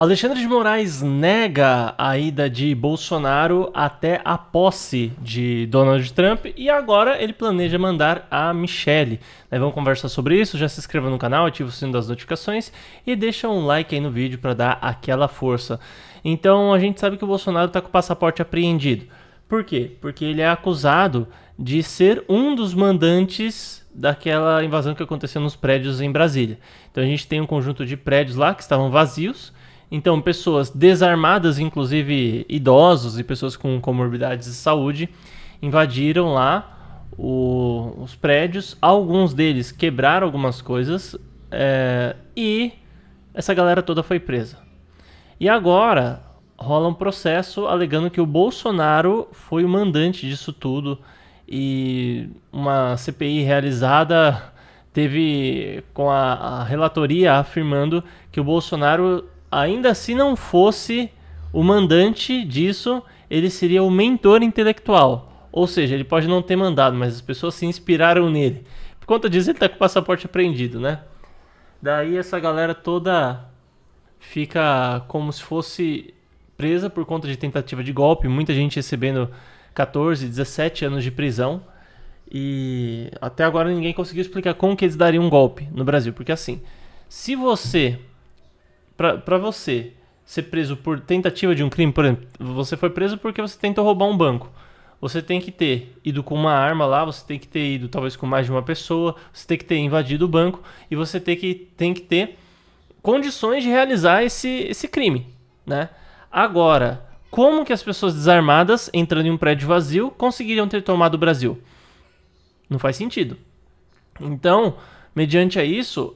Alexandre de Moraes nega a ida de Bolsonaro até a posse de Donald Trump e agora ele planeja mandar a Michelle. Vamos conversar sobre isso, já se inscreva no canal, ativa o sino das notificações e deixa um like aí no vídeo para dar aquela força. Então a gente sabe que o Bolsonaro está com o passaporte apreendido. Por quê? Porque ele é acusado de ser um dos mandantes daquela invasão que aconteceu nos prédios em Brasília. Então a gente tem um conjunto de prédios lá que estavam vazios. Então, pessoas desarmadas, inclusive idosos e pessoas com comorbidades de saúde, invadiram lá os prédios. Alguns deles quebraram algumas coisas e essa galera toda foi presa. E agora rola um processo alegando que o Bolsonaro foi o mandante disso tudo e uma CPI realizada teve com a relatoria afirmando que o Bolsonaro, ainda se não fosse o mandante disso, ele seria o mentor intelectual. Ou seja, ele pode não ter mandado, mas as pessoas se inspiraram nele. Por conta disso, ele tá com o passaporte apreendido, né? Daí essa galera toda fica como se fosse presa por conta de tentativa de golpe. Muita gente recebendo 14, 17 anos de prisão. E até agora ninguém conseguiu explicar como que eles dariam um golpe no Brasil. Porque assim, se você... Pra você ser preso por tentativa de um crime, por exemplo, você foi preso porque você tentou roubar um banco. Você tem que ter ido com uma arma lá, você tem que ter ido talvez com mais de uma pessoa, você tem que ter invadido o banco e você tem que ter condições de realizar esse crime, né? Agora, como que as pessoas desarmadas, entrando em um prédio vazio, conseguiriam ter tomado o Brasil? Não faz sentido. Então, mediante a isso,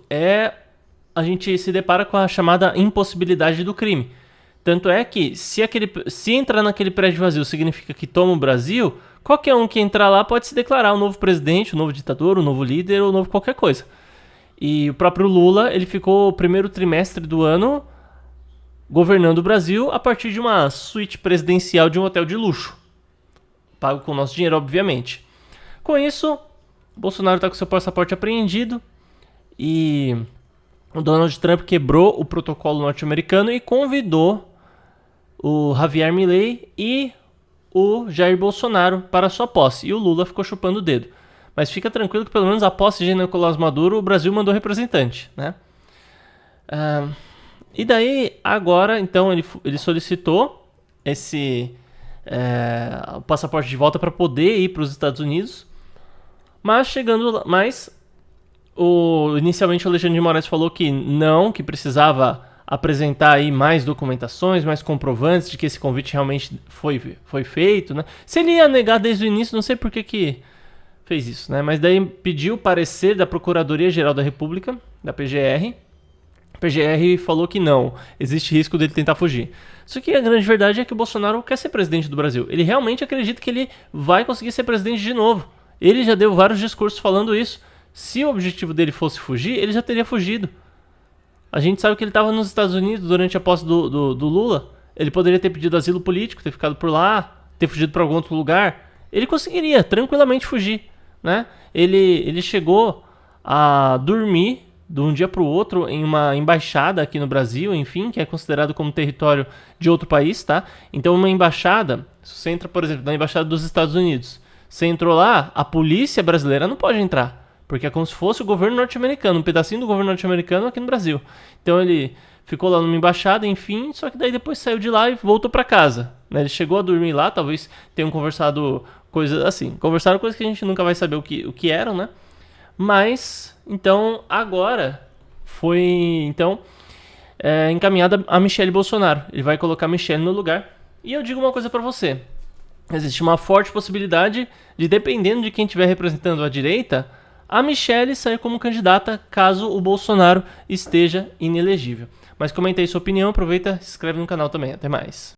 a gente se depara com a chamada impossibilidade do crime. Tanto é que, se entrar naquele prédio vazio significa que toma o Brasil, qualquer um que entrar lá pode se declarar o novo presidente, o novo ditador, o novo líder ou o novo qualquer coisa. E o próprio Lula, ele ficou o primeiro trimestre do ano governando o Brasil a partir de uma suíte presidencial de um hotel de luxo. Pago com o nosso dinheiro, obviamente. Com isso, Bolsonaro está com seu passaporte apreendido e o Donald Trump quebrou o protocolo norte-americano e convidou o Javier Milei e o Jair Bolsonaro para sua posse. E o Lula ficou chupando o dedo. Mas fica tranquilo que pelo menos a posse de Nicolás Maduro, o Brasil mandou representante, né? E daí, agora, então, ele solicitou o passaporte de volta para poder ir para os Estados Unidos. Mas inicialmente o Alexandre de Moraes falou que não, que precisava apresentar aí mais documentações, mais comprovantes de que esse convite realmente foi feito, né? Se ele ia negar desde o início, não sei por que fez isso, né? Mas daí pediu parecer da Procuradoria-Geral da República, da PGR. A PGR falou que não, existe risco dele tentar fugir. Só que a grande verdade é que o Bolsonaro quer ser presidente do Brasil. Ele realmente acredita que ele vai conseguir ser presidente de novo. Ele já deu vários discursos falando isso. Se o objetivo dele fosse fugir, ele já teria fugido. A gente sabe que ele estava nos Estados Unidos durante a posse do Lula. Ele poderia ter pedido asilo político, ter ficado por lá, ter fugido para algum outro lugar. Ele conseguiria tranquilamente fugir, né? Ele chegou a dormir de um dia para o outro em uma embaixada aqui no Brasil, enfim, que é considerado como território de outro país, tá? Então uma embaixada, se você entra, por exemplo, na embaixada dos Estados Unidos, você entrou lá, a polícia brasileira não pode entrar. Porque é como se fosse o governo norte-americano, um pedacinho do governo norte-americano aqui no Brasil. Então ele ficou lá numa embaixada, enfim, só que daí depois saiu de lá e voltou para casa, né? Ele chegou a dormir lá, talvez tenham conversado coisas assim. Conversaram coisas que a gente nunca vai saber o que eram, né? Mas, então, agora foi encaminhada a Michelle Bolsonaro. Ele vai colocar a Michelle no lugar. E eu digo uma coisa para você. Existe uma forte possibilidade de, dependendo de quem estiver representando a direita, a Michelle sair como candidata caso o Bolsonaro esteja inelegível. Mas comenta aí sua opinião, aproveita e se inscreve no canal também. Até mais.